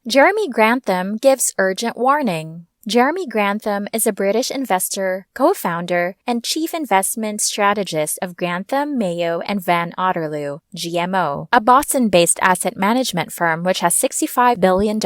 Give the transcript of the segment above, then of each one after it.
Jeremy Grantham gives urgent warning. Jeremy Grantham is a British investor, co-founder, and chief investment strategist of Grantham, Mayo and Van Otterloo, GMO, a Boston-based asset management firm which has $65 billion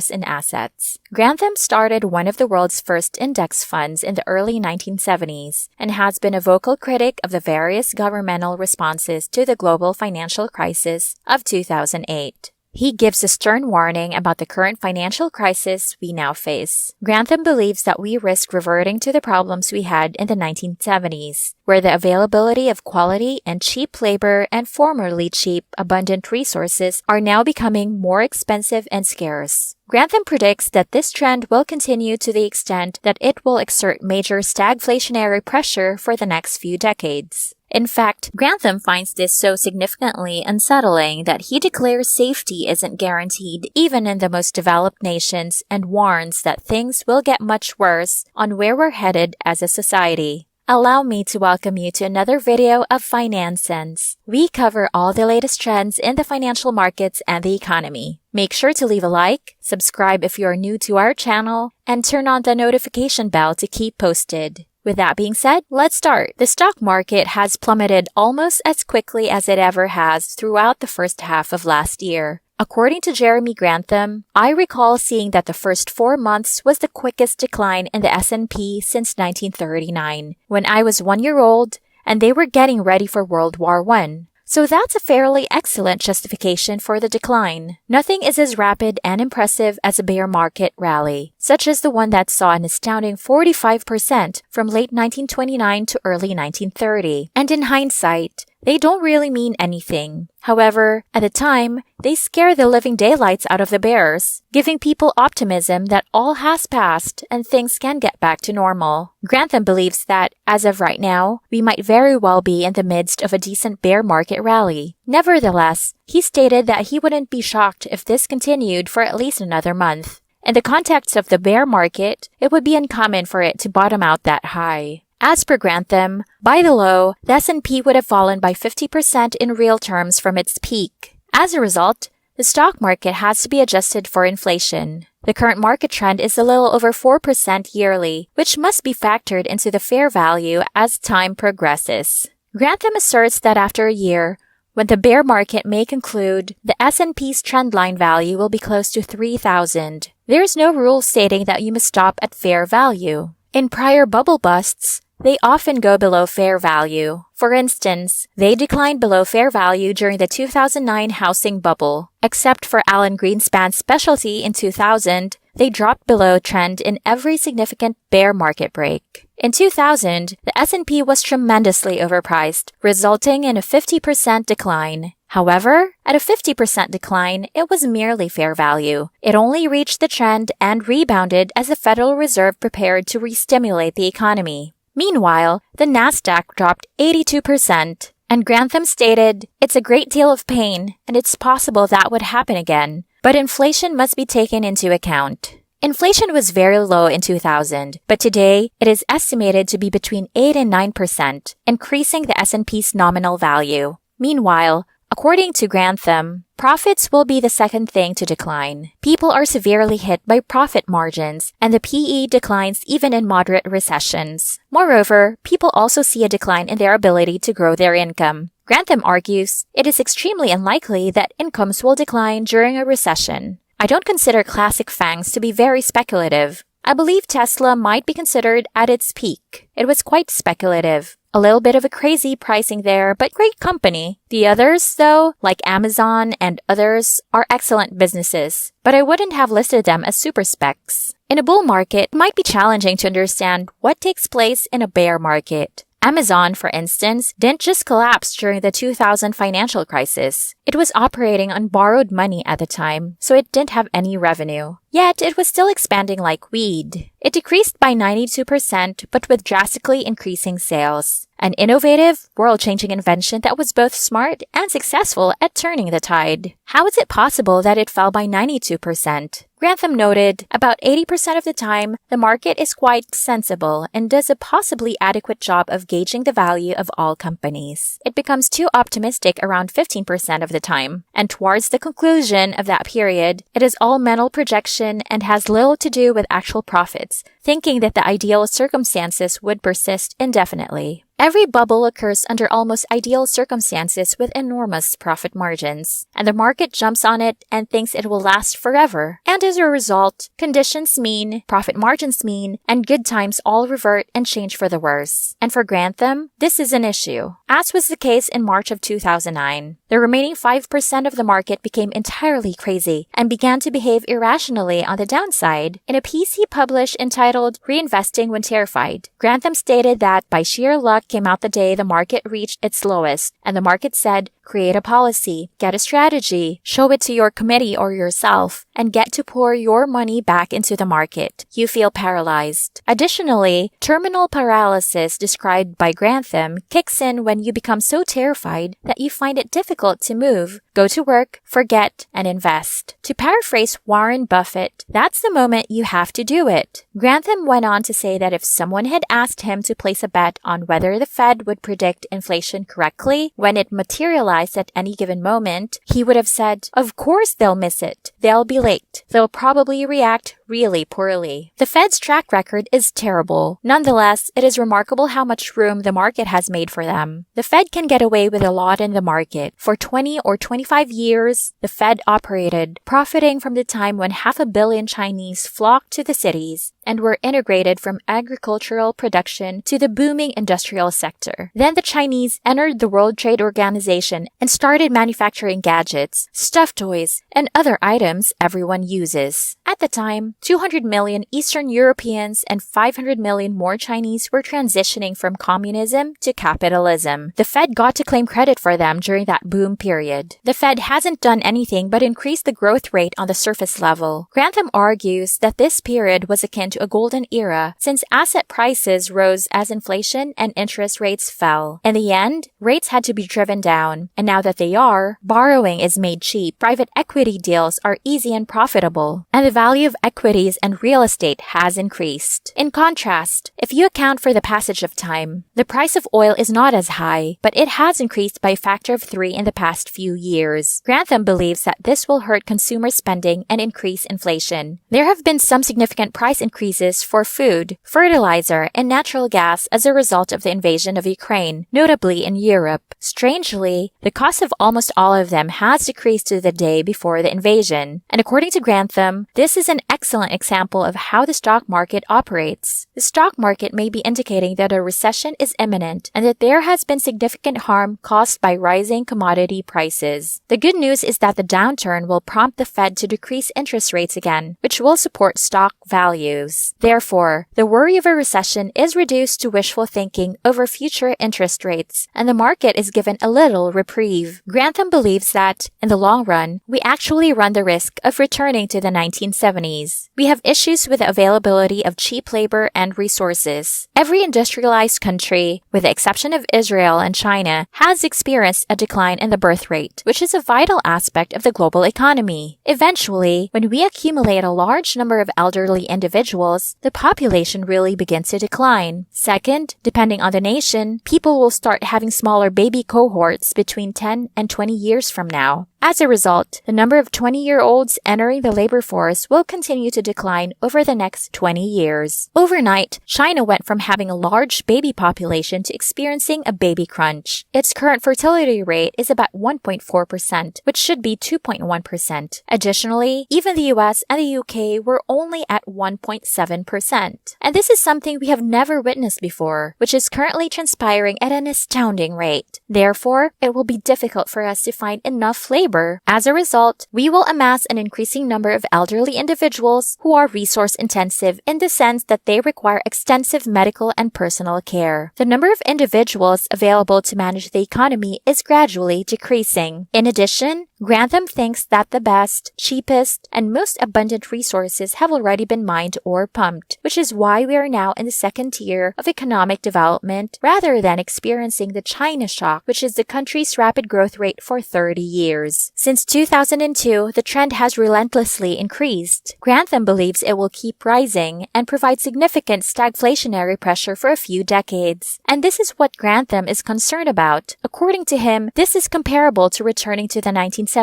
in assets. Grantham started one of the world's first index funds in the early 1970s and has been a vocal critic of the various governmental responses to the global financial crisis of 2008. He gives a stern warning about the current financial crisis we now face. Grantham believes that we risk reverting to the problems we had in the 1970s, where the availability of quality and cheap labor and formerly cheap, abundant resources are now becoming more expensive and scarce. Grantham predicts that this trend will continue to the extent that it will exert major stagflationary pressure for the next few decades. In fact, Grantham finds this so significantly unsettling that he declares safety isn't guaranteed even in the most developed nations and warns that things will get much worse on where we're headed as a society. Allow me to welcome you to another video of Finance Sense. We cover all the latest trends in the financial markets and the economy. Make sure to leave a like, subscribe if you're new to our channel, and turn on the notification bell to keep posted. With that being said, let's start. The stock market has plummeted almost as quickly as it ever has throughout the first half of last year. According to Jeremy Grantham, I recall seeing that the first 4 months was the quickest decline in the S&P since 1939, when I was 1 year old and they were getting ready for World War I. So that's a fairly excellent justification for the decline. Nothing is as rapid and impressive as a bear market rally, such as the one that saw an astounding 45% from late 1929 to early 1930. And in hindsight, they don't really mean anything. However, at the time, they scare the living daylights out of the bears, giving people optimism that all has passed and things can get back to normal. Grantham believes that, as of right now, we might very well be in the midst of a decent bear market rally. Nevertheless, he stated that he wouldn't be shocked if this continued for at least another month. In the context of the bear market, it would be uncommon for it to bottom out that high. As per Grantham, by the low, the S&P would have fallen by 50% in real terms from its peak. As a result, the stock market has to be adjusted for inflation. The current market trend is a little over 4% yearly, which must be factored into the fair value as time progresses. Grantham asserts that after a year, when the bear market may conclude, the S&P's trendline value will be close to 3,000. There is no rule stating that you must stop at fair value. In prior bubble busts, they often go below fair value. For instance, they declined below fair value during the 2009 housing bubble. Except for Alan Greenspan's specialty in 2000, they dropped below trend in every significant bear market break. In 2000, the S&P was tremendously overpriced, resulting in a 50% decline. However, at a 50% decline, it was merely fair value. It only reached the trend and rebounded as the Federal Reserve prepared to re-stimulate the economy. Meanwhile, the Nasdaq dropped 82%, and Grantham stated, "It's a great deal of pain, and it's possible that would happen again, but inflation must be taken into account." Inflation was very low in 2000, but today it is estimated to be between 8 and 9%, increasing the S&P's nominal value. Meanwhile, according to Grantham, profits will be the second thing to decline. People are severely hit by profit margins, and the PE declines even in moderate recessions. Moreover, people also see a decline in their ability to grow their income. Grantham argues it is extremely unlikely that incomes will decline during a recession. I don't consider classic FANGs to be very speculative. I believe Tesla might be considered at its peak. It was quite speculative. A little bit of a crazy pricing there, but great company. The others, though, like Amazon and others, are excellent businesses, but I wouldn't have listed them as super specs. In a bull market, it might be challenging to understand what takes place in a bear market. Amazon, for instance, didn't just collapse during the 2000 financial crisis. It was operating on borrowed money at the time, so it didn't have any revenue. Yet, it was still expanding like weed. It decreased by 92%, but with drastically increasing sales. an innovative, world-changing invention that was both smart and successful at turning the tide. How is it possible that it fell by 92%? Grantham noted, about 80% of the time, the market is quite sensible and does a possibly adequate job of gauging the value of all companies. It becomes too optimistic around 15% of the time, and towards the conclusion of that period, it is all mental projection and has little to do with actual profits, thinking that the ideal circumstances would persist indefinitely. Every bubble occurs under almost ideal circumstances with enormous profit margins, and the market jumps on it and thinks it will last forever. And as a result, conditions mean, profit margins mean, and good times all revert and change for the worse. And for Grantham, this is an issue. As was the case in March of 2009, the remaining 5% of the market became entirely crazy and began to behave irrationally on the downside. In a piece he published entitled Reinvesting When Terrified, Grantham stated that by sheer luck came out the day the market reached its lowest, and the market said, create a policy, get a strategy, show it to your committee or yourself, and get to pour your money back into the market. You feel paralyzed. Additionally, terminal paralysis described by Grantham kicks in when you become so terrified that you find it difficult to move, go to work, forget, and invest. To paraphrase Warren Buffett, that's the moment you have to do it. Grantham went on to say that if someone had asked him to place a bet on whether the Fed would predict inflation correctly when it materialized at any given moment, he would have said, of course they'll miss it. They'll be late. They'll probably react really poorly. The Fed's track record is terrible. Nonetheless, it is remarkable how much room the market has made for them. The Fed can get away with a lot in the market. For 20 or 25 years, the Fed operated, profiting from the time when 500 million Chinese flocked to the cities and were integrated from agricultural production to the booming industrial sector. Then the Chinese entered the World Trade Organization and started manufacturing gadgets, stuffed toys, and other items everyone uses. At the time, 200 million Eastern Europeans and 500 million more Chinese were transitioning from communism to capitalism. The Fed got to claim credit for them during that boom period. The Fed hasn't done anything but increase the growth rate on the surface level. Grantham argues that this period was akin to a golden era since asset prices rose as inflation and interest rates fell. In the end, rates had to be driven down, and now that they are, borrowing is made cheap, private equity deals are easy and profitable, and the value of equities and real estate has increased. In contrast, if you account for the passage of time, the price of oil is not as high, but it has increased by a factor of 3 in the past few years. Grantham believes that this will hurt consumer spending and increase inflation. There have been some significant price increases for food, fertilizer, and natural gas as a result of the invasion of Ukraine, notably in Europe. Strangely, the cost of almost all of them has decreased to the day before the invasion, and according to Grantham, this is an excellent example of how the stock market operates. The stock market may be indicating that a recession is imminent and that there has been significant harm caused by rising commodity prices. The good news is that the downturn will prompt the Fed to decrease interest rates again, which will support stock values. Therefore, the worry of a recession is reduced to wishful thinking over future interest rates, and the market is given a little reprieve. Grantham believes that, in the long run, we actually run the risk of returning to the 1970s. We have issues with the availability of cheap labor and resources. Every industrialized country, with the exception of Israel and China, has experienced a decline in the birth rate, which is a vital aspect of the global economy. Eventually, when we accumulate a large number of elderly individuals, the population really begins to decline. Second, depending on the nation, people will start having smaller baby cohorts between 10 and 20 years from now. As a result, the number of 20-year-olds entering the labor force will continue to decline over the next 20 years. Overnight, China went from having a large baby population to experiencing a baby crunch. Its current fertility rate is about 1.4%, which should be 2.1%. Additionally, even the US and the UK were only at 1.7%. And this is something we have never witnessed before, which is currently transpiring at an astounding rate. Therefore, it will be difficult for us to find enough labor. As a result, we will amass an increasing number of elderly individuals who are resource-intensive in the sense that they require extensive medical and personal care. The number of individuals available to manage the economy is gradually decreasing. In addition, Grantham thinks that the best, cheapest, and most abundant resources have already been mined or pumped, which is why we are now in the second tier of economic development rather than experiencing the China shock, which is the country's rapid growth rate for 30 years. Since 2002, the trend has relentlessly increased. Grantham believes it will keep rising and provide significant stagflationary pressure for a few decades. And this is what Grantham is concerned about. According to him, this is comparable to returning to the 1970s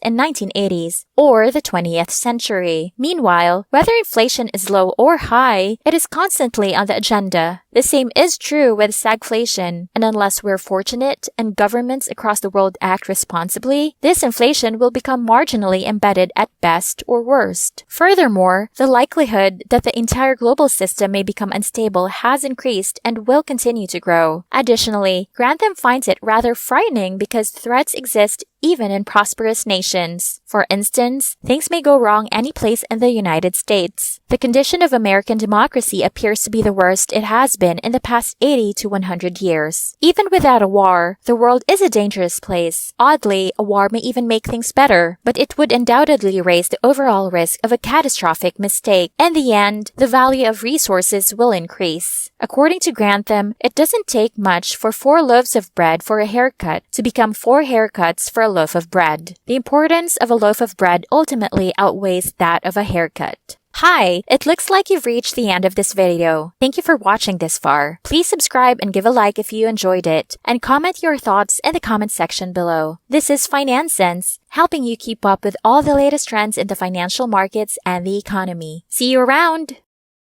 and 1980s, or the 20th century. Meanwhile, whether inflation is low or high, it is constantly on the agenda. The same is true with stagflation, and unless we're fortunate and governments across the world act responsibly, this inflation will become marginally embedded at best or worst. Furthermore, the likelihood that the entire global system may become unstable has increased and will continue to grow. Additionally, Grantham finds it rather frightening because threats exist even in prosperous nations. For instance, things may go wrong any place in the United States. The condition of American democracy appears to be the worst it has been in the past 80 to 100 years. Even without a war, the world is a dangerous place. Oddly, a war may even make things better, but it would undoubtedly raise the overall risk of a catastrophic mistake. In the end, the value of resources will increase. According to Grantham, it doesn't take much for 4 loaves of bread for a haircut to become 4 haircuts for a loaf of bread. The importance of a loaf of bread ultimately outweighs that of a haircut. Hi, it looks like you've reached the end of this video. Thank you for watching this far. Please subscribe and give a like if you enjoyed it, and comment your thoughts in the comment section below. This is Finance Sense, helping you keep up with all the latest trends in the financial markets and the economy. See you around!